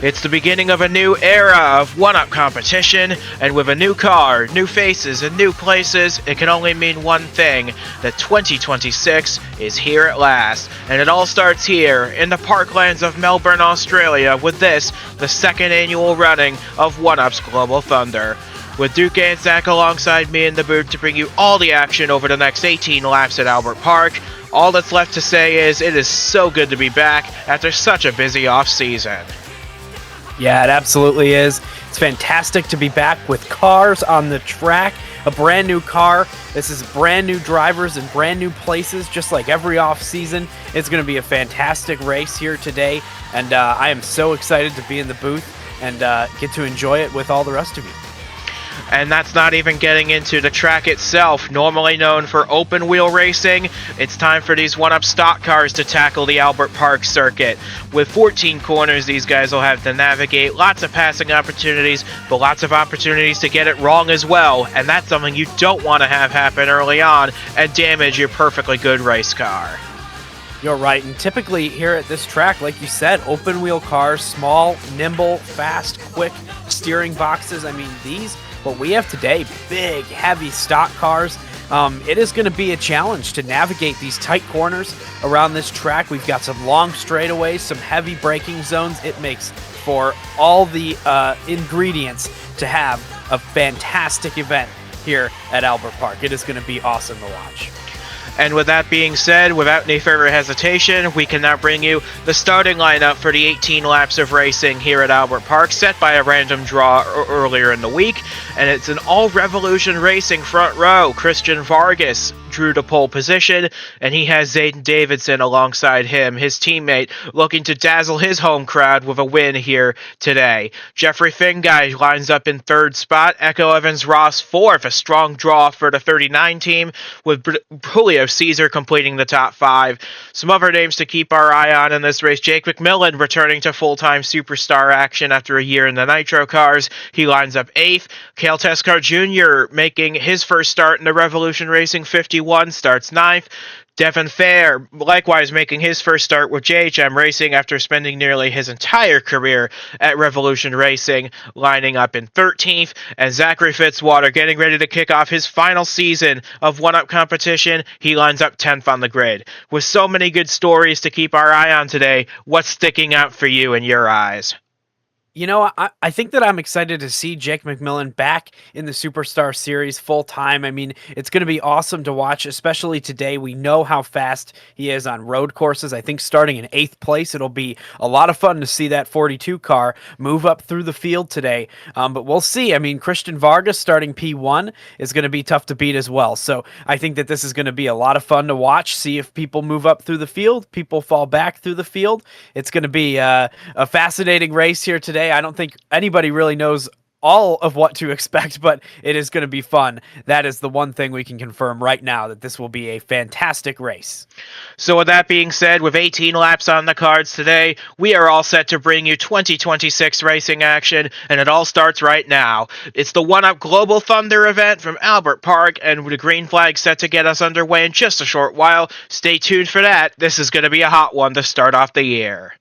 It's the beginning of a new era of one-up competition, and with a new car, new faces, and new places, it can only mean one thing, that 2026 is here at last. And it all starts here, in the parklands of Melbourne, Australia, with this, the second annual running of One-Up's Global Thunder. With Duke and Zach alongside me in the booth to bring you all the action over the next 18 laps at Albert Park, all that's left to say is it is so good to be back after such a busy off-season. Yeah, it absolutely is. It's fantastic to be back with cars on the track, a brand new car. This is brand new drivers and brand new places, just like every off season. It's going to be a fantastic race here today, and I am so excited to be in the booth and get to enjoy it with all the rest of you. And that's not even getting into the track itself, normally known for open wheel racing. It's time for these one-up stock cars to tackle the Albert Park circuit. With 14 corners these guys will have to navigate, lots of passing opportunities, but lots of opportunities to get it wrong as well, and that's something you don't want to have happen early on and damage your perfectly good race car. You're right, and typically here at this track, like you said, open wheel cars, small, nimble, fast, quick steering boxes. I mean, what we have today, big, heavy stock cars. It is going to be a challenge to navigate these tight corners around this track. We've got some long straightaways, some heavy braking zones. It makes for all the ingredients to have a fantastic event here at Albert Park. It is going to be awesome to watch. And with that being said, without any further hesitation, we can now bring you the starting lineup for the 18 laps of racing here at Albert Park, set by a random draw earlier in the week. And it's an all-Revolution Racing front row. Christian Vargas drew to pole position, and he has Zayden Davidson alongside him, his teammate, looking to dazzle his home crowd with a win here today. Jeffrey Finguy lines up in third spot, Echo Evans-Ross fourth, a strong draw for the 39 team, with Julio Caesar completing the top five. Some other names to keep our eye on in this race: Jake McMillan returning to full-time superstar action after a year in the Nitro cars. He lines up eighth. Cale Tescar Jr. making his first start in the Revolution Racing 51, starts ninth. Devin Fair, likewise making his first start with JHM Racing after spending nearly his entire career at Revolution Racing, lining up in 13th. And Zachary Fitzwater getting ready to kick off his final season of one-up competition. He lines up 10th on the grid. With so many good stories to keep our eye on today, what's sticking out for you in your eyes? You know, I think that I'm excited to see Jake McMillan back in the Superstar Series full time. I mean, it's going to be awesome to watch, especially today. We know how fast he is on road courses. I think starting in 8th place, it'll be a lot of fun to see that 42 car move up through the field today. But we'll see. I mean, Christian Vargas starting P1 is going to be tough to beat as well. So I think that this is going to be a lot of fun to watch, see if people move up through the field, people fall back through the field. It's going to be a fascinating race here today. I don't think anybody really knows all of what to expect, but it is going to be fun. That is the one thing we can confirm right now, that this will be a fantastic race. So with that being said, with 18 laps on the cards today, we are all set to bring you 2026 racing action, and it all starts right now. It's the One-Up Global Thunder event from Albert Park, and with the green flag set to get us underway in just a short while. Stay tuned for that. This is going to be a hot one to start off the year.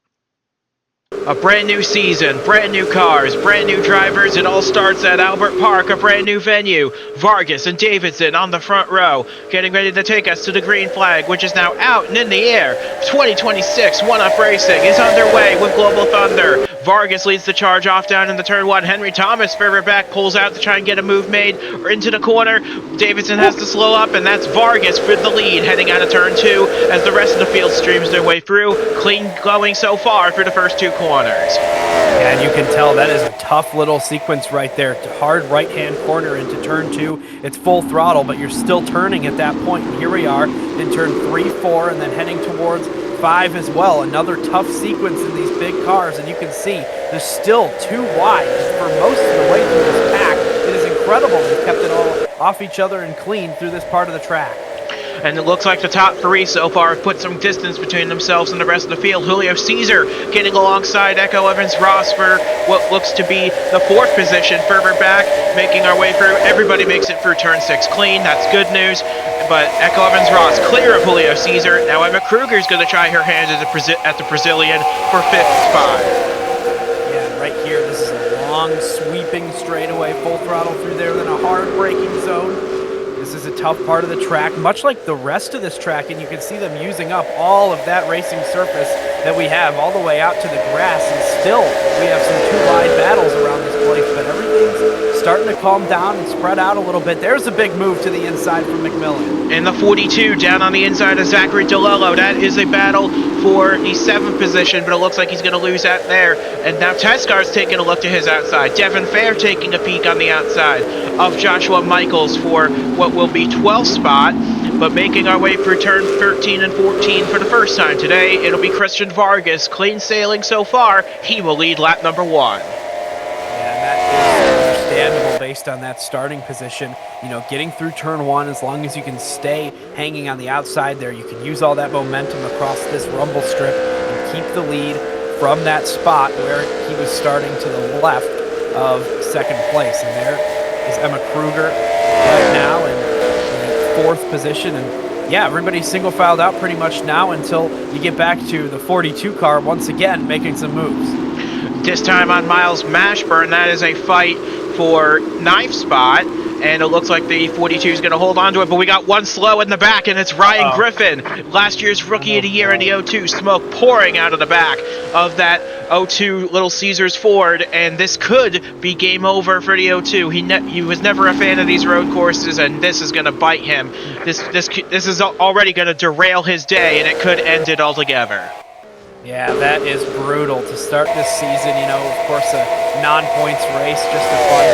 A brand new season, brand new cars, brand new drivers. It all starts at Albert Park, a brand new venue. Vargas and Davidson on the front row, getting ready to take us to the green flag, which is now out and in the air. 2026 One-Up Racing is underway with Global Thunder. Vargas leads the charge off down in the turn one. Henry Thomas further back pulls out to try and get a move made or into the corner. Davidson has to slow up, and that's Vargas with the lead heading out of turn two as the rest of the field streams their way through. Clean going so far for the first two corners. Yeah, and you can tell that is a tough little sequence right there. Hard right-hand corner into turn two. It's full throttle, but you're still turning at that point. And here we are in turn 3, 4, and then heading towards 5 as well. Another tough sequence in these big cars, and you can see they're still too wide for most of the way through this pack. It is incredible they've kept it all off each other and clean through this part of the track. And it looks like the top three so far have put some distance between themselves and the rest of the field. Julio Caesar getting alongside Echo Evans-Ross for what looks to be the 4th position further back, making our way through. Everybody makes it through turn 6 clean. That's good news. But Echo Evans-Ross clear of Julio Caesar. Now Emma Kruger's going to try her hand at the Brazilian for 5th spot. long sweeping straightaway, full throttle through there, then a hard braking zone. This is a tough part of the track, much like the rest of this track, and you can see them using up all of that racing surface that we have all the way out to the grass, and still we have some two wide battles around this place, but everything's starting to calm down and spread out a little bit. There's a big move to the inside from McMillan. In the 42, down on the inside of Zachary DeLello. That is a battle for the 7th position, but it looks like he's going to lose that there. And now Tescar's taking a look to his outside. Devin Fair taking a peek on the outside of Joshua Michaels for what will be 12th spot. But making our way through turn 13 and 14 for the first time today, it'll be Christian Vargas. Clean sailing so far. He will lead lap number 1. Understandable based on that starting position. You know, getting through turn 1, as long as you can stay hanging on the outside there, you can use all that momentum across this rumble strip and keep the lead from that spot where he was starting to the left of 2nd place. And there is Emma Kruger right now in 4th position. And yeah, everybody's single filed out pretty much now until you get back to the 42 car once again making some moves. This time on Miles Mashburn, that is a fight for 9th spot, and it looks like the 42 is going to hold on to it, but we got one slow in the back, and it's Ryan Griffin, last year's Rookie of the Year in the 02, smoke pouring out of the back of that 02 Little Caesars Ford, and this could be game over for the 02. He was never a fan of these road courses, and this is going to bite him. This is already going to derail his day, and it could end it altogether. Yeah, that is brutal to start this season. You know, of course, a non-points race, just a fun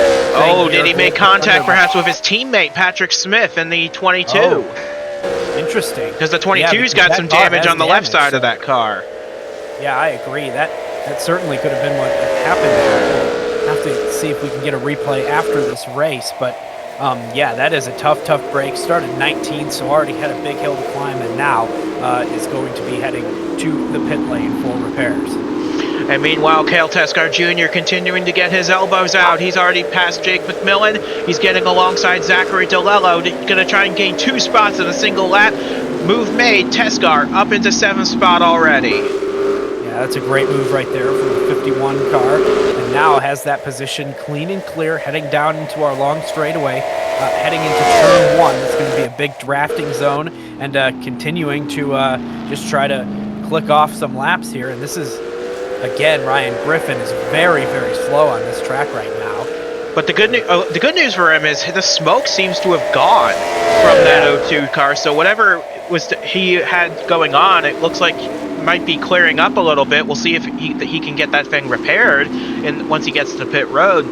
thing. Oh, did he make contact perhaps with his teammate, Patrick Smith, in the 22? Oh, interesting. Because the 22's got some damage on the left side of that car. Yeah, I agree. That certainly could have been what happened there. We'll have to see if we can get a replay after this race, but yeah, that is a tough break. Started 19th, so already had a big hill to climb, and now is going to be heading to the pit lane for repairs. And meanwhile, Cale Tescar Jr. continuing to get his elbows out. He's already passed Jake McMillan. He's getting alongside Zachary DeLello. Going to try and gain 2 spots in a single lap. Move made. Tescar up into 7th spot already. Yeah, that's a great move right there from the 51 car. And now has that position clean and clear, heading down into our long straightaway, heading into turn 1. It's going to be a big drafting zone, and continuing to just try to click off some laps here. And this is, again, Ryan Griffin is very slow on this track right now. But the good news for him is the smoke seems to have gone from that 02 car. So whatever he had going on, it looks like might be clearing up a little bit. We'll see if he can get that thing repaired once he gets to pit road.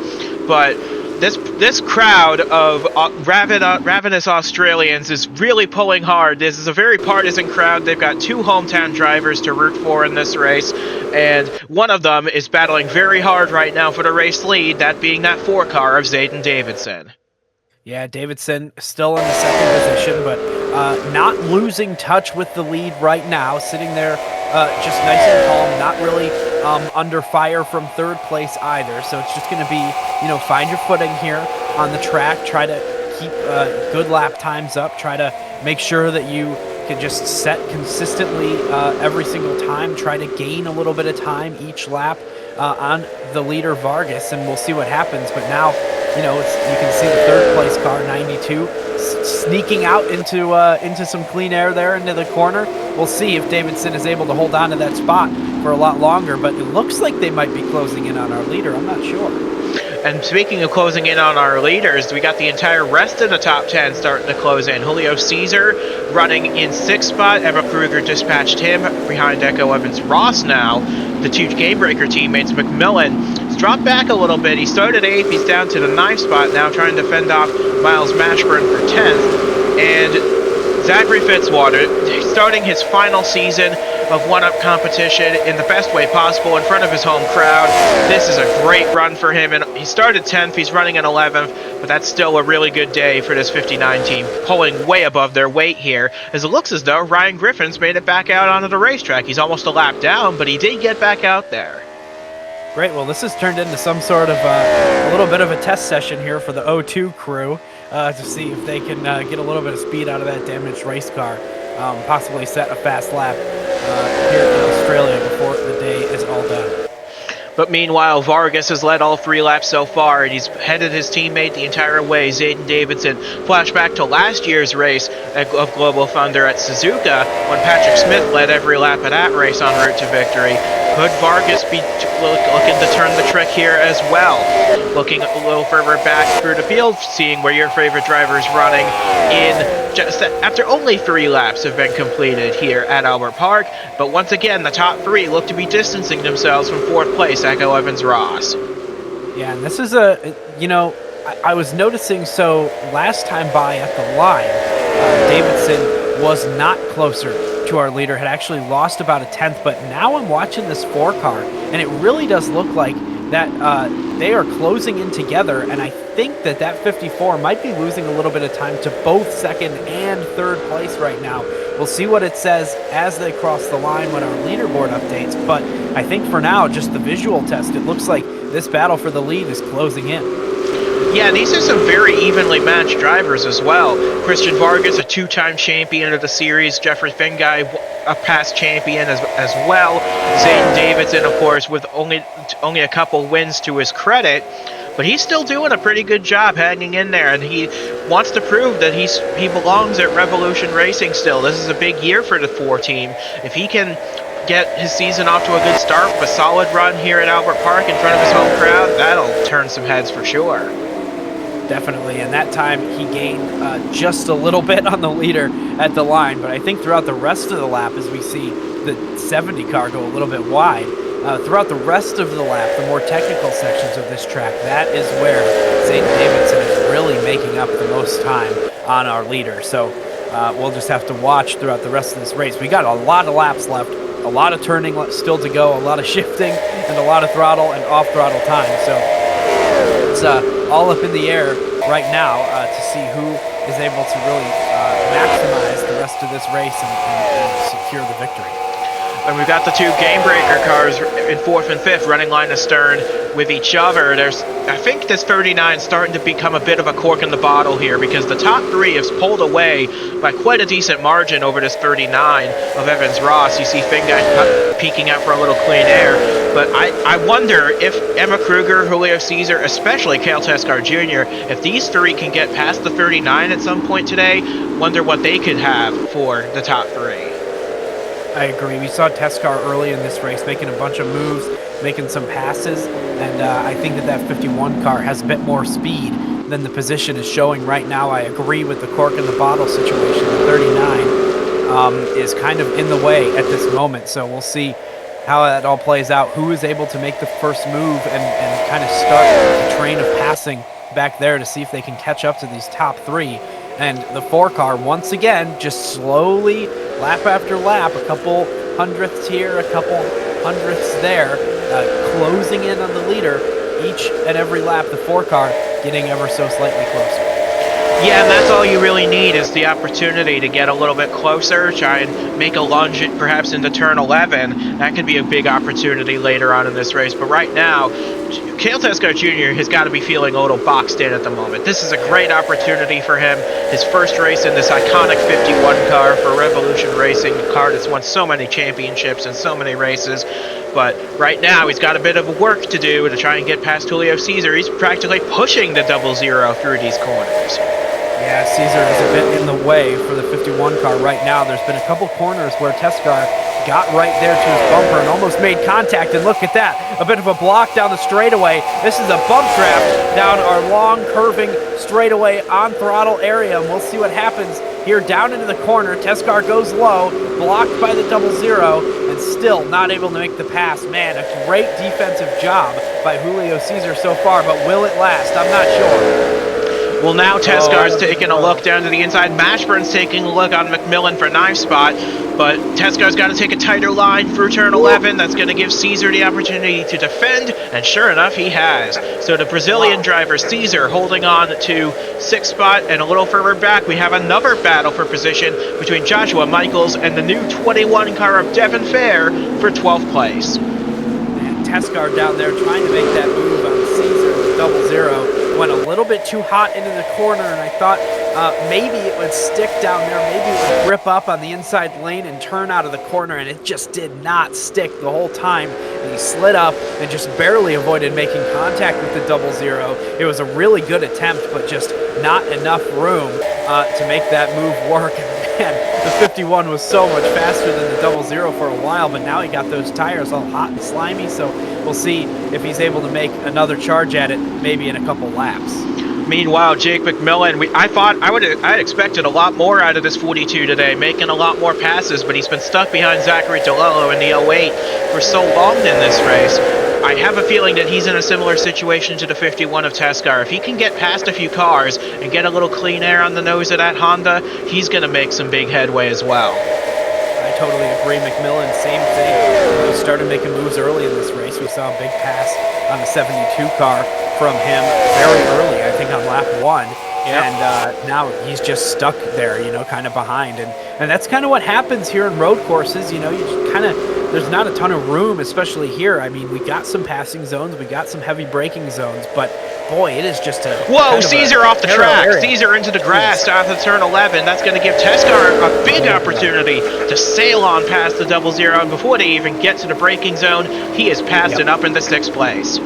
But this crowd of ravenous Australians is really pulling hard. This is a very partisan crowd. They've got 2 hometown drivers to root for in this race, and one of them is battling very hard right now for the race lead, that being that 4 car of Zayden Davidson. Yeah, Davidson still in the 2nd position, but not losing touch with the lead right now, sitting there just nice and calm, not really under fire from 3rd place either. So it's just going to be, you know, find your footing here on the track, try to keep good lap times up, try to make sure that you can just set consistently every single time, try to gain a little bit of time each lap on the leader Vargas, and we'll see what happens. But now, you know, you can see the 3rd place car, 92, sneaking out into some clean air there into the corner. We'll see if Davidson is able to hold on to that spot for a lot longer, but it looks like they might be closing in on our leader. I'm not sure. And speaking of closing in on our leaders, we got the entire rest of the top 10 starting to close in. Julio Caesar running in 6th spot. Emma Kruger dispatched him behind Echo Evans Ross now. The 2 Gamebreaker teammates, McMillan, has dropped back a little bit. He started 8th. He's down to the 9th spot now, trying to fend off Miles Mashburn for 10th. And Zachary Fitzwater starting his final season of one-up competition in the best way possible in front of his home crowd. This is a great run for him, and he started 10th. He's running in 11th, but that's still a really good day for this 59 team, pulling way above their weight here, as it looks as though Ryan Griffin's made it back out onto the racetrack. He's almost a lap down, but he did get back out there. Great. Well, this has turned into some sort of a little bit of a test session here for the O2 crew to see if they can get a little bit of speed out of that damaged race car, possibly set a fast lap here in Australia before the day is all done. But meanwhile, Vargas has led all 3 laps so far, and he's headed his teammate the entire way, Zayden Davidson. Flashback to last year's race of Global Thunder at Suzuka, when Patrick Smith led every lap of that race en route to victory. Could Vargas be looking to turn the trick here as well? Looking a little further back through the field, seeing where your favorite driver is running in just after only 3 laps have been completed here at Albert Park. But once again, the top 3 look to be distancing themselves from 4th place, Echo Evans-Ross. Yeah, and this is I was noticing, so last time by at the line, Davidson was not closer to our leader, had actually lost about a 10th, but now I'm watching this 4-car, and it really does look like that they are closing in together, and I think that 54 might be losing a little bit of time to both 2nd and 3rd place right now. We'll see what it says as they cross the line when our leaderboard updates, but I think for now, just the visual test, it looks like this battle for the lead is closing in. Yeah, these are some very evenly matched drivers as well. Christian Vargas, a 2-time champion of the series. Jeffrey Fingai, a past champion as well. Zayden Davidson, of course, with only a couple wins to his credit. But he's still doing a pretty good job hanging in there, and he wants to prove that he belongs at Revolution Racing still. This is a big year for the 4 team. If he can get his season off to a good start with a solid run here at Albert Park in front of his home crowd, that'll turn some heads for sure. Definitely, and that time he gained just a little bit on the leader at the line, but I think throughout the rest of the lap, as we see the 70 car go a little bit wide, throughout the rest of the lap, the more technical sections of this track, that is where Zayden Davidson is really making up the most time on our leader. So we'll just have to watch throughout the rest of this race. We got a lot of laps left, a lot of turning still to go, a lot of shifting, and a lot of throttle and off-throttle time. So it's all up in the air right now to see who is able to really maximize the rest of this race and secure the victory. And we've got the 2 game breaker cars in 4th and 5th running line astern with each other. I think this 39 is starting to become a bit of a cork in the bottle here, because the top 3 have pulled away by quite a decent margin over this 39 of Evans-Ross. You see Fingai peeking out for a little clean air. But I wonder if Emma Kruger, Julio Cesar, especially Cale Teskar Jr., if these 3 can get past the 39 at some point today, wonder what they could have for the top 3. I agree. We saw Teskar early in this race making a bunch of moves, making some passes, and I think that 51 car has a bit more speed than the position is showing right now. I agree with the cork in the bottle situation. The 39 is kind of in the way at this moment, so we'll see how that all plays out. Who is able to make the first move and kind of start the train of passing back there to see if they can catch up to these top 3. And the 4 car, once again, just slowly, lap after lap, a couple hundredths here, a couple hundredths there, closing in on the leader each and every lap. The 4 car getting ever so slightly closer. Yeah, and that's all you really need is the opportunity to get a little bit closer, try and make a lunge perhaps into turn 11. That could be a big opportunity later on in this race. But right now, Cale Teskar Jr. has got to be feeling a little boxed in at the moment. This is a great opportunity for him. His first race in this iconic 51 car for Revolution Racing, a car that's won so many championships and so many races. But right now, he's got a bit of work to do to try and get past Julio Cesar. He's practically pushing the 00 through these corners. Yeah, Cesar is a bit in the way for the 51 car right now. There's been a couple corners where Teskar got right there to his bumper and almost made contact, and look at that, a bit of a block down the straightaway. This is a bump draft down our long curving straightaway on throttle area, and we'll see what happens here down into the corner. Teskar goes low, blocked by the 00, and still not able to make the pass. Man, a great defensive job by Julio Cesar so far, but will it last? I'm not sure. Well, now Tescar's taking a look down to the inside. Mashburn's taking a look on McMillan for 9th spot, but Tescar's got to take a tighter line through turn 11. That's going to give Cesar the opportunity to defend, and sure enough, he has. So the Brazilian driver, Cesar, holding on to 6th spot, and a little further back, we have another battle for position between Joshua Michaels and the new 21 car of Devin Fair for 12th place. And Teskar down there trying to make that move on Cesar, the 00. went a little bit too hot into the corner, and I thought maybe it would stick down there, maybe it would grip up on the inside lane and turn out of the corner, and it just did not stick the whole time. And he slid up and just barely avoided making contact with the 00. It was a really good attempt, but just not enough room to make that move work. Man, the 51 was so much faster than the 00 for a while, but now he got those tires all hot and slimy, so we'll see if he's able to make another charge at it maybe in a couple laps. Meanwhile, Jake McMillan, I expected a lot more out of this 42 today, making a lot more passes, but he's been stuck behind Zachary DeLello in the 08 for so long in this race. I have a feeling that he's in a similar situation to the 51 of Teskar. If he can get past a few cars and get a little clean air on the nose of that Honda, he's going to make some big headway as well. I totally agree. McMillan, same thing. He started making moves early in this race. We saw a big pass on the 72 car from him very early, I think on lap 1. Yep. And now he's just stuck there, kind of behind. And that's kind of what happens here in road courses. You just kind of, there's not a ton of room, especially here. I mean, we got some passing zones, we got some heavy braking zones, but boy, it is just a... Whoa, Caesar off the track. Caesar into the grass off of turn 11. That's going to give Teskar a big opportunity to sail on past the 00. And before they even get to the braking zone, he is passed and up into 6th place.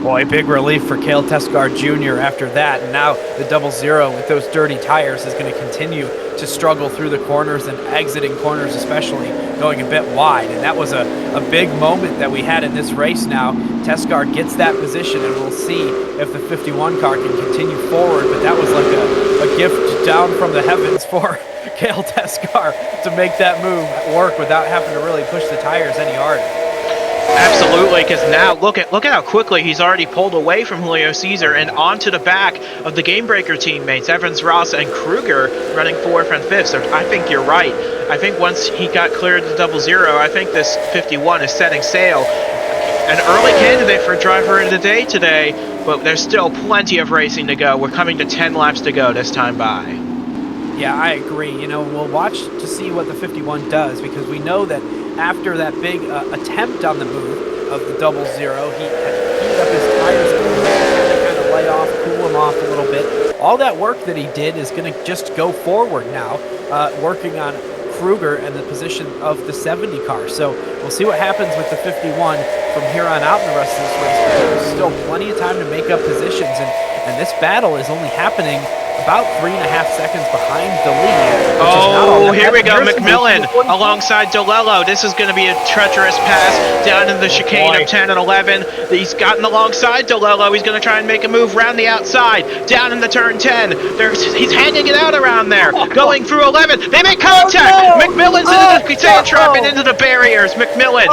Boy, big relief for Cale Teskar Jr. after that. And now the 00 with those dirty tires is going to continue to struggle through the corners and exiting corners, especially going a bit wide. And that was a big moment that we had in this race now. Teskar gets that position, and we'll see if the 51 car can continue forward. But that was like a gift down from the heavens for Cale Teskar to make that move work without having to really push the tires any harder. Absolutely, because now look at how quickly he's already pulled away from Julio Caesar and onto the back of the Game Breaker teammates, Evans, Ross, and Kruger, running 4th and 5th. So I think you're right. I think once he got cleared the 00, I think this 51 is setting sail. An early candidate for driver of the day today, but there's still plenty of racing to go. We're coming to 10 laps to go this time by. Yeah, I agree. We'll watch to see what the 51 does, because we know that after that big attempt on the move of the 00, he had heated up his tires to kind of light off, cool him off a little bit. All that work that he did is going to just go forward now, working on Kruger and the position of the 70 car. So we'll see what happens with the 51 from here on out in the rest of this race. But there's still plenty of time to make up positions, and this battle is only happening about 3.5 seconds behind the lead. Oh, here we go, McMillan alongside DeLello. This is going to be a treacherous pass down in the chicane of 10 and 11. He's gotten alongside DeLello. He's going to try and make a move around the outside, down in the turn 10. He's hanging it out around there, going through 11. They make contact. McMillan's into the sand trap and into the barriers. McMillan.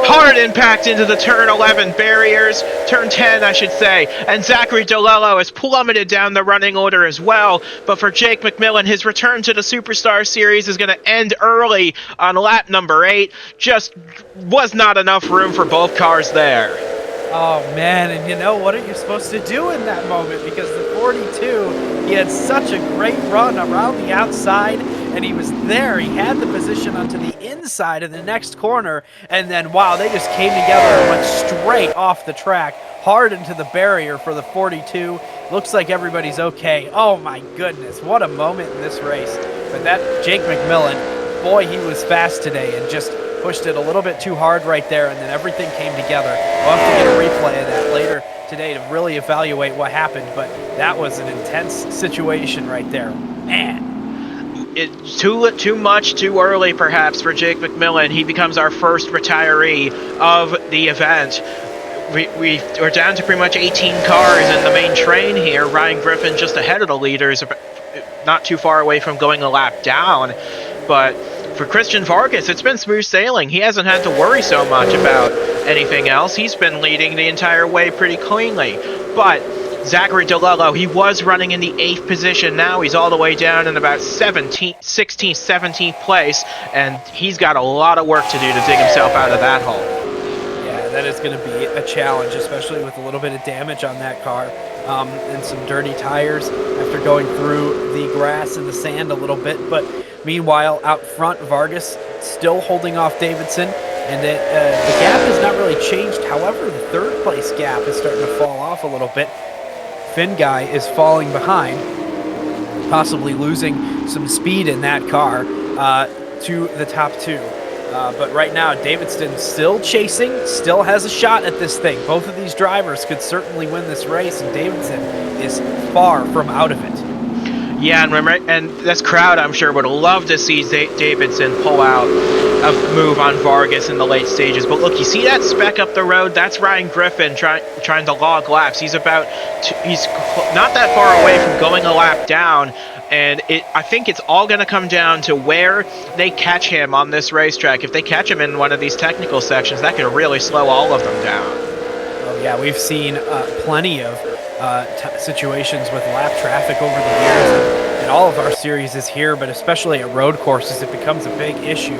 Hard impact into the turn 11 barriers, turn 10 I should say, and Zachary DeLello has plummeted down the running order as well. But for Jake McMillan, his return to the Superstar Series is going to end early on lap number 8. Just was not enough room for both cars there. Oh man, and what are you supposed to do in that moment? Because the 42, he had such a great run around the outside, and he was there. He had the position onto the inside of the next corner, and then wow, they just came together and went straight off the track, hard into the barrier for the 42. Looks like everybody's okay. Oh my goodness, what a moment in this race. But that Jake McMillan, boy, he was fast today and just pushed it a little bit too hard right there, and then everything came together. We'll have to get a replay of that later today to really evaluate what happened, but that was an intense situation right there. Man. It's too much, too early perhaps for Jake McMillan. He becomes our first retiree of the event. We're down to pretty much 18 cars in the main train here. Ryan Griffin just ahead of the leaders, not too far away from going a lap down, but for Christian Vargas, it's been smooth sailing. He hasn't had to worry so much about anything else. He's been leading the entire way pretty cleanly. But Zachary DeLello, he was running in the 8th position. Now he's all the way down in about 16th, 17th place, and he's got a lot of work to do to dig himself out of that hole. Yeah, that is going to be a challenge, especially with a little bit of damage on that car and some dirty tires after going through the grass and the sand a little bit. But meanwhile, out front, Vargas still holding off Davidson, and the gap has not really changed. However, the 3rd place gap is starting to fall off a little bit. Finn guy is falling behind, possibly losing some speed in that car to the top two. But right now, Davidson still chasing, still has a shot at this thing. Both of these drivers could certainly win this race, and Davidson is far from out of it. Yeah, and this crowd, I'm sure, would love to see Davidson pull out a move on Vargas in the late stages. But look, you see that speck up the road? That's Ryan Griffin trying to log laps. He's not that far away from going a lap down. And I think it's all going to come down to where they catch him on this racetrack. If they catch him in one of these technical sections, that could really slow all of them down. Oh, yeah, we've seen plenty of situations with lap traffic over the years, and all of our series is here, but especially at road courses, it becomes a big issue.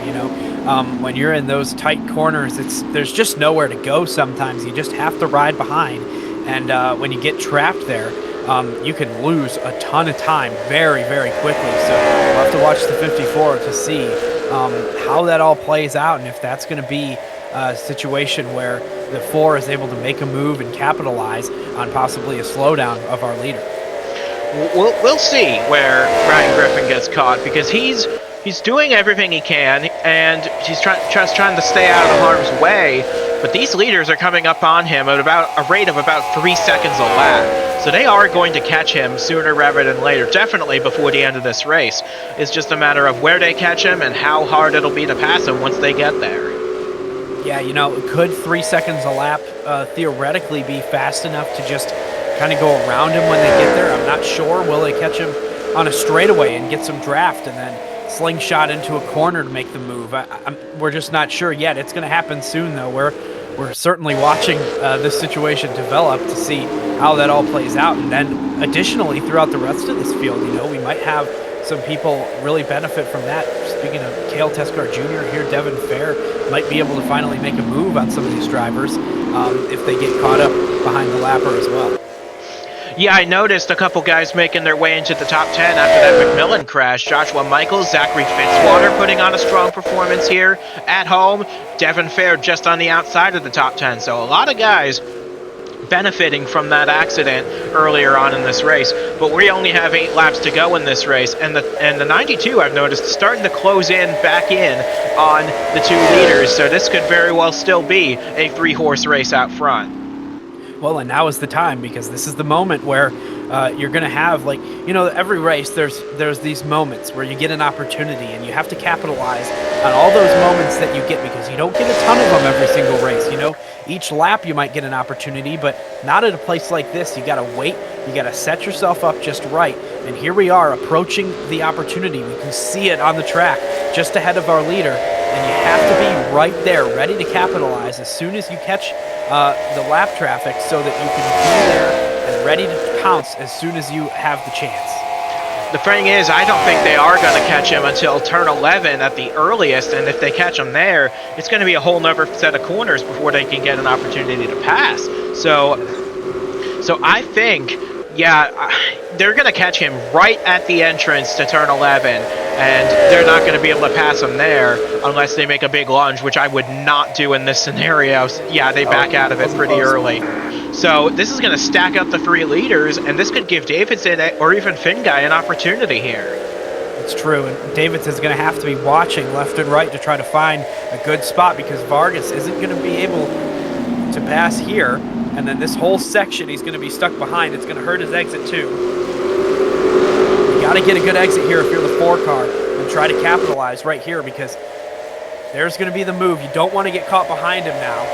When you're in those tight corners, there's just nowhere to go. Sometimes you just have to ride behind, and when you get trapped there, you can lose a ton of time very, very quickly. So we'll have to watch the 54 to see how that all plays out, and if that's going to be a situation where the 4 is able to make a move and capitalize on possibly a slowdown of our leader. We'll see where Ryan Griffin gets caught, because he's doing everything he can, and he's just trying to stay out of harm's way. But these leaders are coming up on him at about a rate of about 3 seconds a lap. So they are going to catch him sooner rather than later, definitely before the end of this race. It's just a matter of where they catch him and how hard it'll be to pass him once they get there. Yeah, could 3 seconds a lap theoretically be fast enough to just kind of go around him when they get there? I'm not sure. Will they catch him on a straightaway and get some draft and then slingshot into a corner to make the move? We're just not sure yet. It's going to happen soon, though. We're certainly watching this situation develop to see how that all plays out. And then additionally, throughout the rest of this field, we might have some people really benefit from that. Speaking of Cale Teskar Jr. here, Devin Fair might be able to finally make a move on some of these drivers if they get caught up behind the lapper as well. Yeah, I noticed a couple guys making their way into the top 10 after that McMillan crash. Joshua Michaels, Zachary Fitzwater putting on a strong performance here at home. Devin Fair just on the outside of the top 10. So a lot of guys benefiting from that accident earlier on in this race. But we only have 8 laps to go in this race, and the 92, I've noticed, starting to close in back in on the 2 leaders. So this could very well still be a 3-horse race out front. Well, and now is the time, because this is the moment where you're going to have, every race, there's these moments where you get an opportunity, and you have to capitalize on all those moments that you get, because you don't get a ton of them every single race. Each lap you might get an opportunity, but not at a place like this. You got to wait. You got to set yourself up just right. And here we are approaching the opportunity. We can see it on the track just ahead of our leader, and you have to be right there, ready to capitalize as soon as you catch the lap traffic, so that you can be there and ready to pounce as soon as you have the chance. The thing is, I don't think they are going to catch him until turn 11 at the earliest, and if they catch him there, it's going to be a whole nother set of corners before they can get an opportunity to pass. So I think, they're going to catch him right at the entrance to turn 11, and they're not going to be able to pass him there unless they make a big lunge, which I would not do in this scenario. Yeah, they back out of it pretty early. So this is going to stack up the 3 leaders, and this could give Davidson or even Finn Guy an opportunity here. It's true, and Davidson's going to have to be watching left and right to try to find a good spot, because Vargas isn't going to be able to pass here, and then this whole section he's going to be stuck behind. It's going to hurt his exit too. You got to get a good exit here if you're the 4 car, and try to capitalize right here, because there's going to be the move. You don't want to get caught behind him now.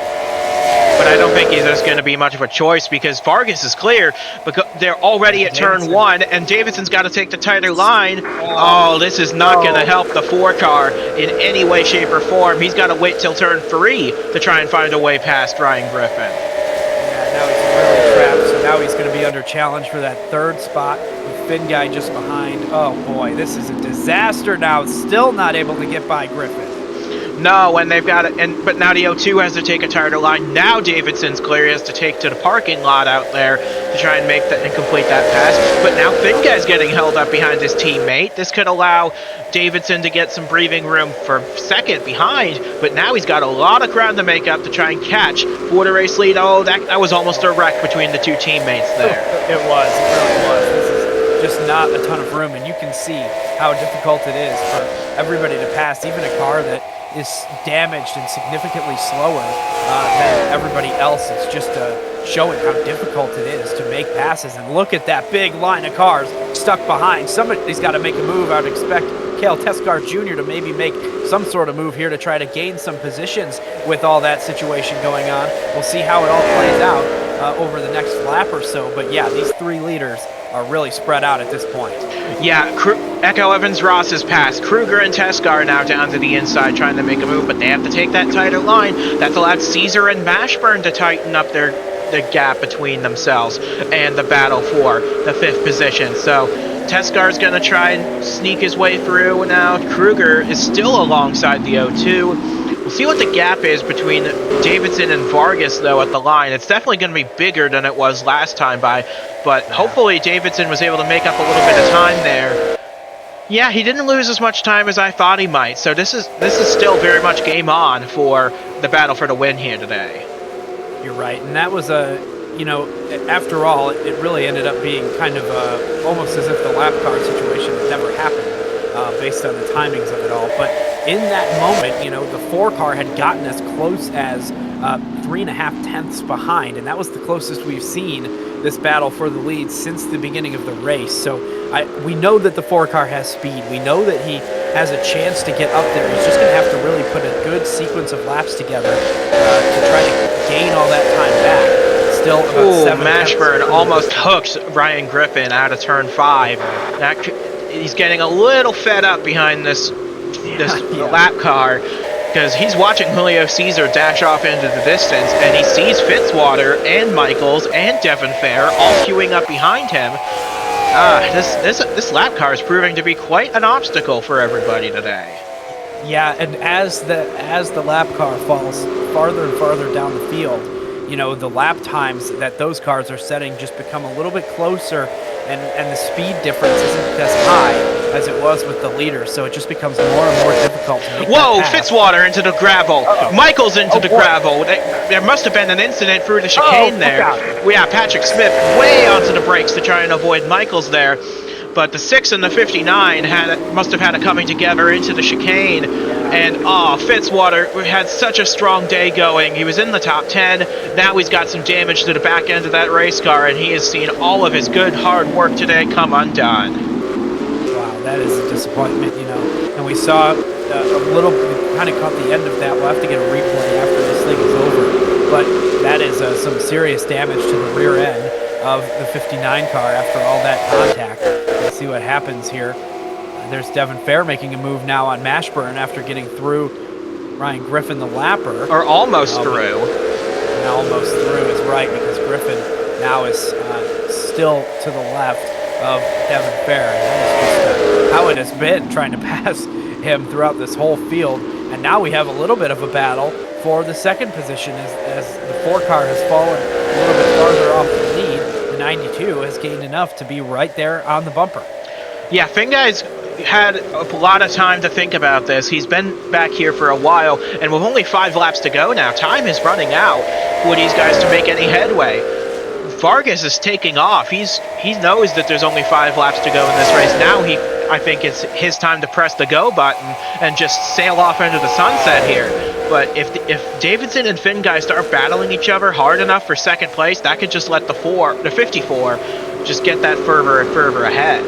But I don't think there's going to be much of a choice, because Vargas is clear, because they're already at turn 1, and Davidson's got to take the tighter line. Oh, this is not going to help the 4 car in any way, shape, or form. He's got to wait till turn 3 to try and find a way past Ryan Griffin. Yeah, now he's really trapped, so now he's going to be under challenge for that 3rd spot, with Finn Guy just behind. Oh boy, this is a disaster now. Still not able to get by Griffin. No, and they've got it, but now the O2 has to take a tighter line. Now Davidson's clear. He has to take to the parking lot out there to try and make that and complete that pass. But now Finguy's getting held up behind his teammate. This could allow Davidson to get some breathing room for second behind, but now he's got a lot of ground to make up to try and catch for the race lead. Oh, that was almost a wreck between the two teammates there. It was. It really was. This is just not a ton of room, and you can see how difficult it is for everybody to pass, even a car that is damaged and significantly slower than everybody else. It's just showing how difficult it is to make passes. And look at that big line of cars stuck behind. Somebody's got to make a move. I would expect Cale Teskar Jr. to maybe make some sort of move here to try to gain some positions with all that situation going on. We'll see how it all plays out over the next lap or so. But yeah, these three leaders are really spread out at this point. Yeah, Echo Evans-Ross is passed. Kruger and Teskar now down to the inside trying to make a move, but they have to take that tighter line. That's allowed Caesar and Mashburn to tighten up the gap between themselves and the battle for the 5th position. So Teskar's going to try and sneak his way through. Now Kruger is still alongside the O2. We'll see what the gap is between Davidson and Vargas, though, at the line. It's definitely going to be bigger than it was last time but hopefully Davidson was able to make up a little bit of time there. Yeah, he didn't lose as much time as I thought he might, so this is still very much game on for the battle for the win here today. You're right, and that was after all, it really ended up being kind of almost as if the lap car situation had never happened, based on the timings of it all. But in that moment, the 4 car had gotten as close as 3.5 tenths behind, and that was the closest we've seen this battle for the lead since the beginning of the race. So we know that the 4 car has speed. We know that he has a chance to get up there. He's just going to have to really put a good sequence of laps together to try to gain all that time back. Still about 7 Mashburn almost hooks Ryan Griffin out of turn 5. He's getting a little fed up behind this lap car, because he's watching Julio Caesar dash off into the distance, and he sees Fitzwater and Michaels and Devin Fair all queuing up behind him. This lap car is proving to be quite an obstacle for everybody today. Yeah, and as the lap car falls farther and farther down the field, the lap times that those cars are setting just become a little bit closer, and the speed difference isn't as high as it was with the leaders, so it just becomes more and more difficult to make that pass. Fitzwater into the gravel. Michael's into the gravel. There must have been an incident through the chicane there. Yeah, Patrick Smith way onto the brakes to try and avoid Michael's there. But the 6 and the 59 must have had a coming together into the chicane. And Fitzwater had such a strong day going. He was in the top 10. Now he's got some damage to the back end of that race car, and he has seen all of his good hard work today come undone. Wow, that is a disappointment, And we saw a little, kind of caught the end of that. We'll have to get a replay after this thing is over. But that is some serious damage to the rear end of the 59 car after all that contact. Let's see what happens here. There's Devin Fair making a move now on Mashburn after getting through Ryan Griffin, the lapper. Or almost through. Almost through is right, because Griffin now is still to the left of Devin Fair. And that is just how it has been trying to pass him throughout this whole field. And now we have a little bit of a battle for the second position as the 4 car has fallen a little bit farther off the lead. The 92 has gained enough to be right there on the bumper. Yeah, Finguy's had a lot of time to think about this. He's been back here for a while, and with only 5 laps to go now, time is running out for these guys to make any headway. Vargas is taking off. He knows that there's only 5 laps to go in this race. Now I think it's his time to press the go button and just sail off into the sunset here. But if Davidson and Finguy start battling each other hard enough for second place, that could just let the 54 just get that further and further ahead.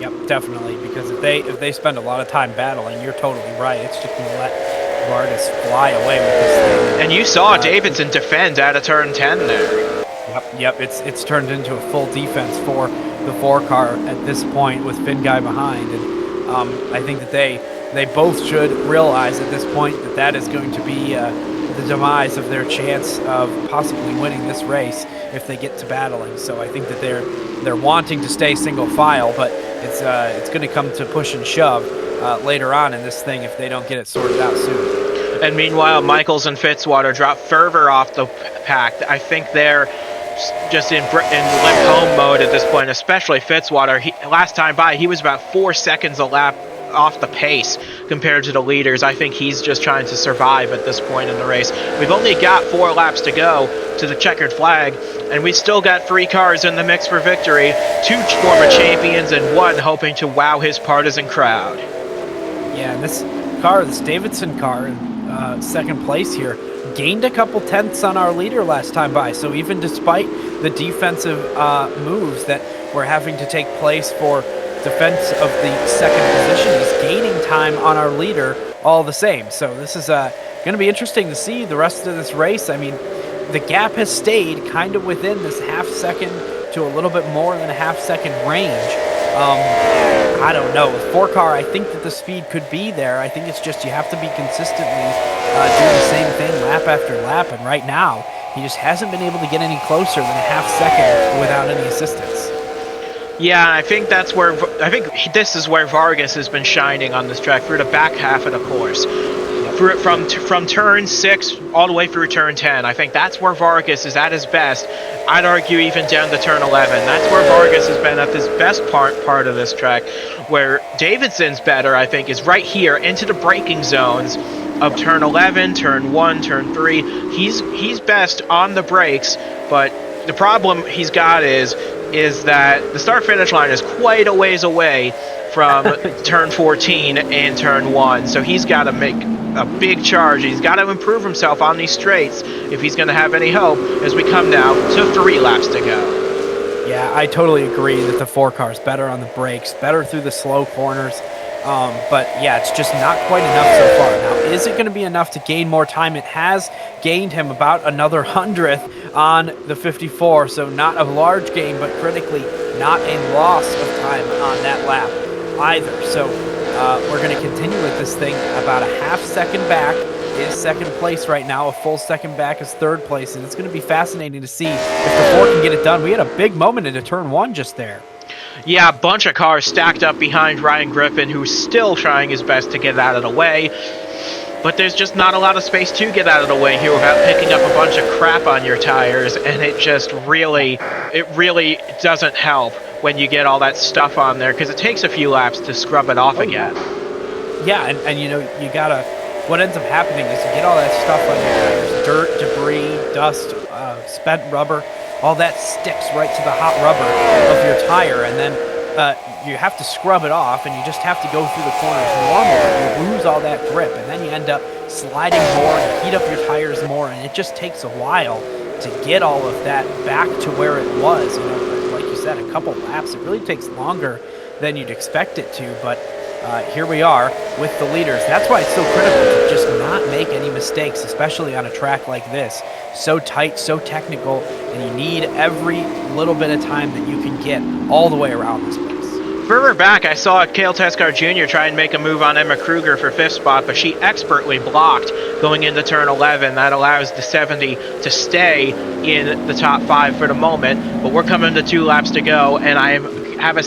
Yep, definitely, because if they spend a lot of time battling, you're totally right. It's just going to let Vargas fly away with this thing. And you saw Davidson defend out of turn 10 there. Yep, it's turned into a full defense for the 4 car at this point with Finguy behind, and I think that they both should realize at this point that is going to be the demise of their chance of possibly winning this race if they get to battling. So I think that they're wanting to stay single file, but it's going to come to push and shove later on in this thing if they don't get it sorted out soon. And meanwhile, Michaels and Fitzwater drop further off the pack. I think they're just in limp home mode at this point, especially Fitzwater. Last time by, he was about 4 seconds a lap off the pace compared to the leaders. I think he's just trying to survive at this point in the race. We've only got 4 laps to go to the checkered flag, and we still got 3 cars in the mix for victory, 2 former champions and 1 hoping to wow his partisan crowd. Yeah, and this car, this Davidson car, second place here, gained a couple tenths on our leader last time by. So even despite the defensive moves that were having to take place for defense of the second position, he's gaining time on our leader all the same. So this is going to be interesting to see the rest of this race. I mean, the gap has stayed kind of within this half second to a little bit more than a half second range. I don't know. With 4-car, I think that the speed could be there. I think it's just you have to be consistently doing the same thing lap after lap. And right now, he just hasn't been able to get any closer than a half second without any assistance. Yeah, I think this is where Vargas has been shining on this track through the back half of the course. From turn 6 all the way through turn 10. I think that's where Vargas is at his best. I'd argue even down to turn 11. That's where Vargas has been at his best part of this track. Where Davidson's better, I think, is right here into the braking zones of turn 11, turn 1, turn 3. He's best on the brakes, but the problem he's got is that the start-finish line is quite a ways away from turn 14 and turn 1. So he's got to make a big charge. He's got to improve himself on these straights if he's going to have any hope as we come now to 3 laps to go. Yeah, I totally agree that the 4-car is better on the brakes, better through the slow corners. But yeah, it's just not quite enough so far. Now, is it going to be enough to gain more time? It has gained him about another 100th on the 54, so not a large gain, but critically not a loss of time on that lap either. So we're going to continue with this thing. About a half second back is second place right now. A full second back is third place, and it's going to be fascinating to see if the 4 can get it done. We had a big moment into turn 1 just there. Yeah, a bunch of cars stacked up behind Ryan Griffin, who's still trying his best to get out of the way. But there's just not a lot of space to get out of the way here without picking up a bunch of crap on your tires, and it really doesn't help when you get all that stuff on there, because it takes a few laps to scrub it off again. Yeah, and you know, you gotta, what ends up happening is you get all that stuff on your tires, dirt, debris, dust, spent rubber, all that sticks right to the hot rubber of your tire, and then you have to scrub it off, and you just have to go through the corners normally. You lose all that grip, and then you end up sliding more, and heat up your tires more, and it just takes a while to get all of that back to where it was. You know, like you said, a couple laps. It really takes longer than you'd expect it to, but here we are with the leaders. That's why it's so critical to just not make any mistakes, especially on a track like this. So tight, so technical, and you need every little bit of time that you can get all the way around this place. Further back, I saw Cale Teskar Jr. try and make a move on Emma Kruger for 5th spot, but she expertly blocked going into turn 11. That allows the 70 to stay in the top 5 for the moment, but we're coming to 2 laps to go, and I have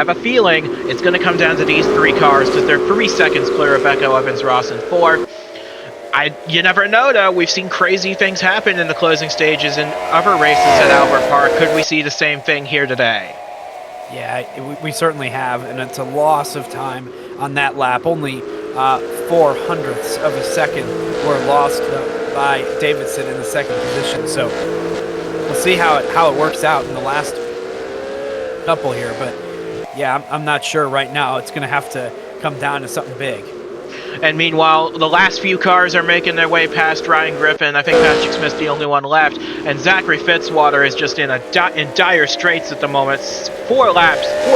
a feeling it's going to come down to these 3 cars, because they're 3 seconds clear of Echo, Evans, Ross, and 4. You never know, though. We've seen crazy things happen in the closing stages in other races at Albert Park. Could we see the same thing here today? Yeah, we certainly have, and it's a loss of time on that lap. Only 0.04 of a second were lost by Davidson in the second position. So we'll see how it works out in the last couple here. But yeah, I'm not sure right now. It's going to have to come down to something big. And meanwhile, the last few cars are making their way past Ryan Griffin. I think Patrick Smith's the only one left. And Zachary Fitzwater is just in dire straits at the moment. 4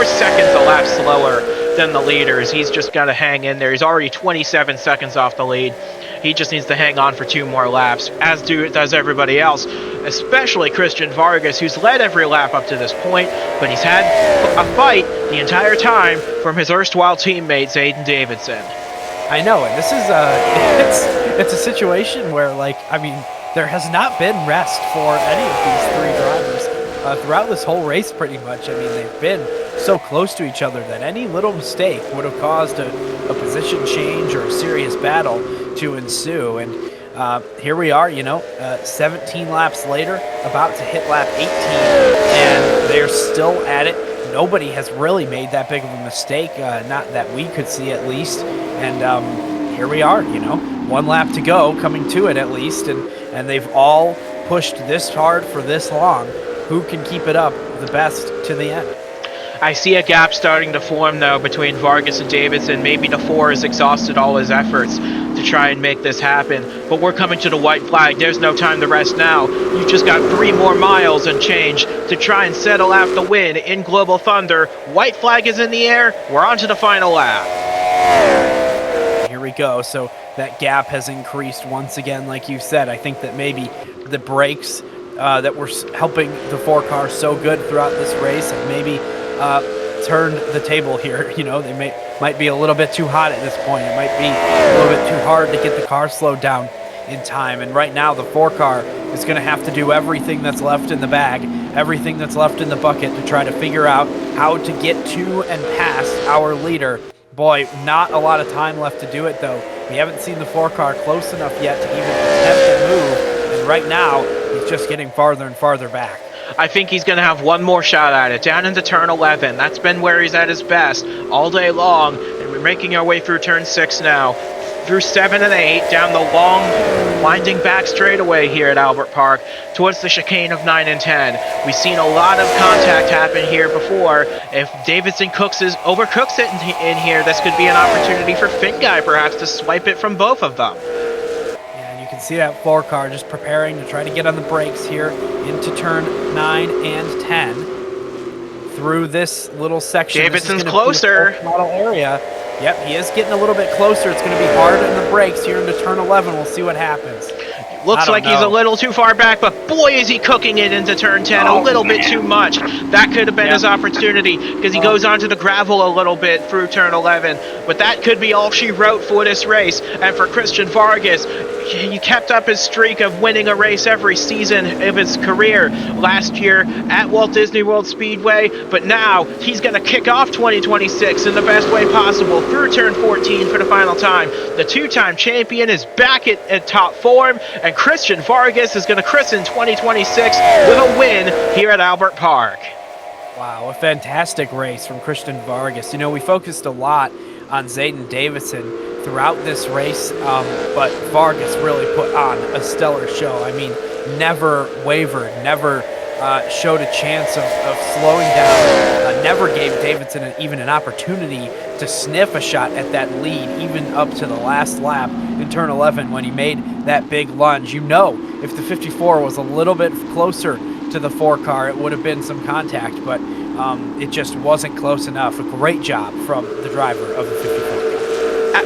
seconds a lap slower than the leaders. He's just got to hang in there. He's already 27 seconds off the lead. He just needs to hang on for 2 more laps, as does everybody else, especially Christian Vargas, who's led every lap up to this point, but he's had a fight the entire time from his erstwhile teammate, Zayden Davidson. I know, and this is it's a situation where, like, I mean, there has not been rest for any of these 3 drivers. throughout this whole race pretty much. I mean, they've been so close to each other that any little mistake would have caused a position change or a serious battle to ensue. And here we are, 17 laps later, about to hit lap 18, and they're still at it. Nobody has really made that big of a mistake, not that we could see at least. And here we are, one lap to go, coming to it at least, and they've all pushed this hard for this long. Who can keep it up the best to the end? I see a gap starting to form, though, between Vargas and Davidson. Maybe the 4 has exhausted all his efforts to try and make this happen. But we're coming to the white flag. There's no time to rest now. You've just got 3 more miles and change to try and settle out the win in Global Thunder. White flag is in the air. We're on to the final lap. Here we go. So that gap has increased once again, like you said. I think that maybe the brakes that were helping the 4 cars so good throughout this race have maybe turned the table here. They might be a little bit too hot at this point. It might be a little bit too hard to get the car slowed down in time. And right now the 4 car is going to have to do everything that's left in the bag, everything that's left in the bucket to try to figure out how to get to and past our leader. Boy, not a lot of time left to do it, though. We haven't seen the 4 car close enough yet to even attempt to move. And right now, he's just getting farther and farther back. I think he's going to have one more shot at it, down into turn 11. That's been where he's at his best all day long, and we're making our way through turn 6 now. Through 7 and 8, down the long, winding back straightaway here at Albert Park, towards the chicane of 9 and 10. We've seen a lot of contact happen here before. If Davidson overcooks it in here, this could be an opportunity for Finguy perhaps to swipe it from both of them. See that 4 car just preparing to try to get on the brakes here into turn 9 and 10 through this little section. Davidson's closer. Model area. Yep, he is getting a little bit closer. It's going to be hard on the brakes here into turn 11. We'll see what happens. Looks like he's a little too far back, but boy, is he cooking it into turn 10 a little bit too much. That could have been his opportunity because he goes onto the gravel a little bit through turn 11. But that could be all she wrote for this race. And for Christian Vargas, he kept up his streak of winning a race every season of his career last year at Walt Disney World Speedway. But now he's going to kick off 2026 in the best way possible through turn 14 for the final time. The 2-time champion is back at top form, and Christian Vargas is going to christen 2026 with a win here at Albert Park. Wow, a fantastic race from Christian Vargas. We focused a lot on Zayden Davidson throughout this race, but Vargas really put on a stellar show. I mean, never wavered, never showed a chance of slowing down, never gave Davidson even an opportunity to sniff a shot at that lead, even up to the last lap in turn 11 when he made that big lunge. If the 54 was a little bit closer to the 4 car, it would have been some contact, but it just wasn't close enough. A great job from the driver of the 54.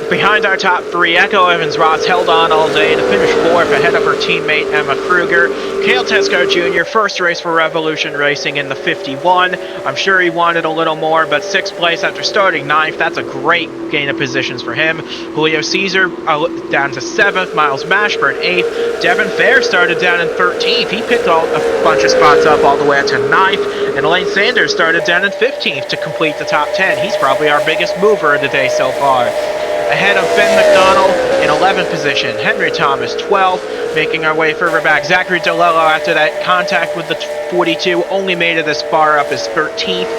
Behind our top 3, Echo Evans-Ross held on all day to finish 4th ahead of her teammate Emma Kruger. Cale Tesco Jr., first race for Revolution Racing in the 51. I'm sure he wanted a little more, but 6th place after starting 9th. That's a great gain of positions for him. Julio Caesar down to 7th. Miles Mashburn 8th. Devin Fair started down in 13th. He picked a bunch of spots up all the way up to 9th. And Elaine Sanders started down in 15th to complete the top 10. He's probably our biggest mover of the day so far. Ahead of Ben McDonald in 11th position. Henry Thomas 12th, making our way further back. Zachary DeLello, after that contact with the 42, only made it as far up as 13th.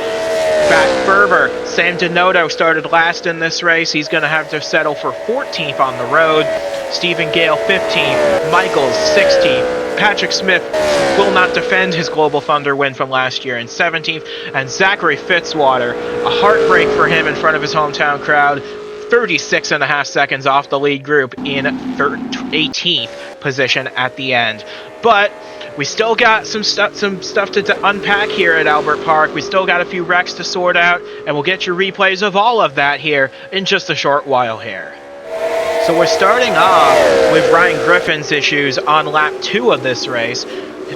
Back further, Sam Denoto started last in this race. He's going to have to settle for 14th on the road. Stephen Gale 15th, Michaels 16th. Patrick Smith will not defend his Global Thunder win from last year in 17th. And Zachary Fitzwater, a heartbreak for him in front of his hometown crowd. 36.5 seconds off the lead group in 18th position at the end. But we still got some stuff to unpack here at Albert Park. We still got a few wrecks to sort out, and we'll get you replays of all of that here in just a short while here. So we're starting off with Ryan Griffin's issues on lap 2 of this race.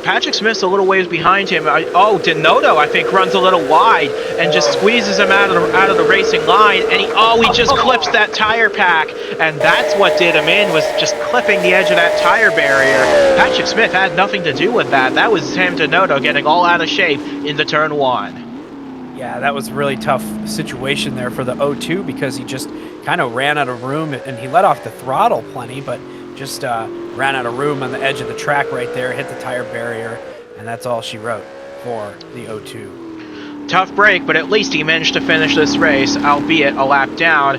Patrick Smith's a little ways behind him. Denoto, I think, runs a little wide and just squeezes him out of the racing line, and he just clips that tire pack, and that's what did him in, was just clipping the edge of that tire barrier. Patrick Smith had nothing to do with that. That was Sam Denoto getting all out of shape into turn 1. Yeah, that was a really tough situation there for the 0-2 because he just kind of ran out of room, and he let off the throttle plenty, but just ran out of room on the edge of the track right there, hit the tire barrier, and that's all she wrote for the 0-2. Tough break, but at least he managed to finish this race, albeit a lap down.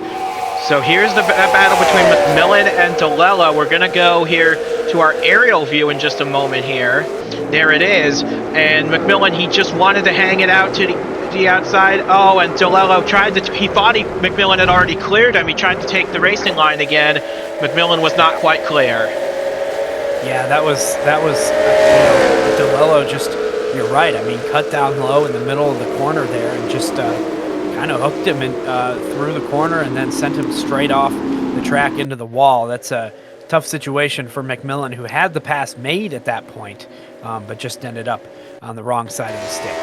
So here's the battle between McMillan and DeLello. We're going to go here to our aerial view in just a moment here. There it is. And McMillan, he just wanted to hang it out to the outside. Oh, and DeLello he thought McMillan had already cleared him. He tried to take the racing line again. McMillan was not quite clear. Yeah, that was DeLello just, you're right. I mean, cut down low in the middle of the corner there and just kind of hooked him through the corner and then sent him straight off the track into the wall. That's a tough situation for McMillan, who had the pass made at that point, but just ended up on the wrong side of the stick.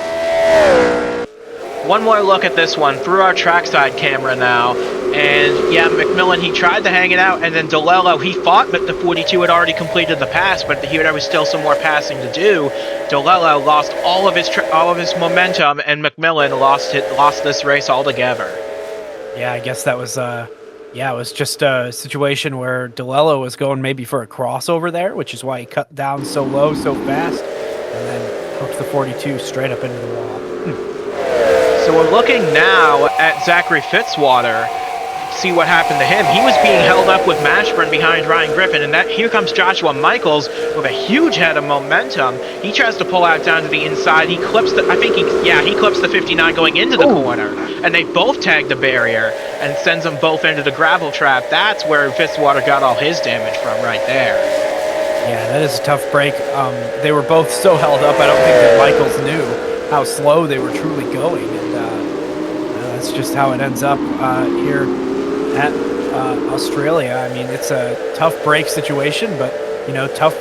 One more look at this one through our trackside camera now. And yeah, McMillan, he tried to hang it out, and then DeLello, he thought that the 42 had already completed the pass, but there was still some more passing to do. DeLello lost all of his momentum, and McMillan lost this race altogether. Yeah, I guess that was it was just a situation where DeLello was going maybe for a crossover there, which is why he cut down so low so fast, and then hooked the 42 straight up into the wall. So we're looking now at Zachary Fitzwater. See what happened to him. He was being held up with Mashburn behind Ryan Griffin, and here comes Joshua Michaels with a huge head of momentum. He tries to pull out down to the inside. He clips he clips the 59 going into the corner, and they both tag the barrier and sends them both into the gravel trap. That's where Fitzwater got all his damage from right there. Yeah, that is a tough break. They were both so held up, I don't think that Michaels knew how slow they were truly going, and that's just how it ends up here at Australia. I mean, it's a tough break situation, but tough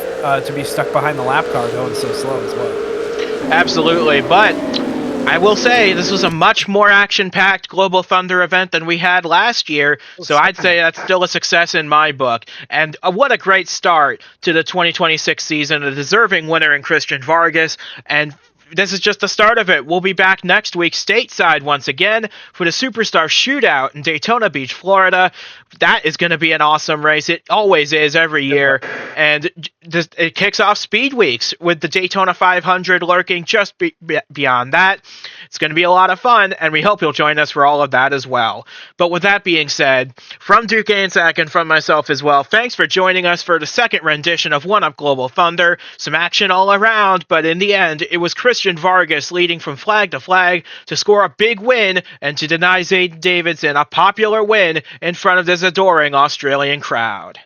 to be stuck behind the lap car going so slow as well. Absolutely, but I will say this was a much more action-packed Global Thunder event than we had last year, so I'd say that's still a success in my book. And what a great start to the 2026 season, a deserving winner in Christian Vargas, and this is just the start of it. We'll be back next week stateside once again for the Superstar Shootout in Daytona Beach, Florida. That is going to be an awesome race. It always is every year. And it kicks off Speed Weeks with the Daytona 500 lurking just beyond that. It's going to be a lot of fun, and we hope you'll join us for all of that as well. But with that being said, from Duke Anzac and from myself as well, thanks for joining us for the second rendition of One Up Global Thunder. Some action all around, but in the end, it was Christian Vargas leading from flag to flag to score a big win and to deny Zayden Davidson a popular win in front of this adoring Australian crowd.